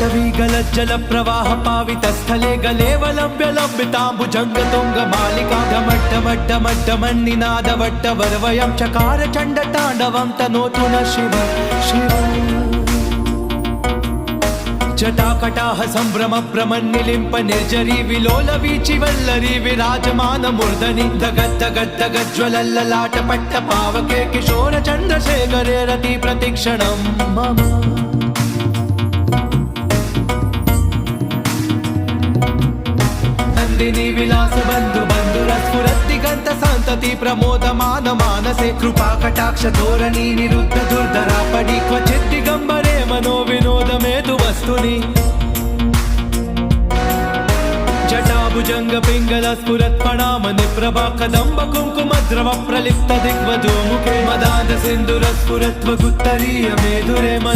जल प्रवाह पावित स्थले गलेवलंब्य लंबितांबुजंग तुंग मालिका डमड्डमड्डमड्डमन्निनाद वट्टवर्वयं चकार चंड तांडवं तनोतु न शिव शिव जटाकटाह संभ्रम भ्रमन्निलिम्प निर्जरी विलोल वीचि वल्लरी विराजमान मूर्धनि दगद्दगद्दगज्ज्वलल्ललाट पट्ट पावके किशोर चंद्रशेखरे रति प्रतिक्षणं मम नंदिनी विलास बंधु बंधुरस्फुरद्दिगंत संतति प्रमोदमान मानसे कृपा कटाक्ष धोरणी निरुद्ध दुर्धरा पडी क्वचित् दिगंबरे मनो विनोद मेतु वस्तुनि जटाभुजंग पिंगल स्फुरत् प्रणाम निप्रभा कदंब कुंकुम द्रव प्रलिप्त दिग्वधू मुखे मदान्ध सिंधुर स्फुरत् वगुत्तरीय मेधुरे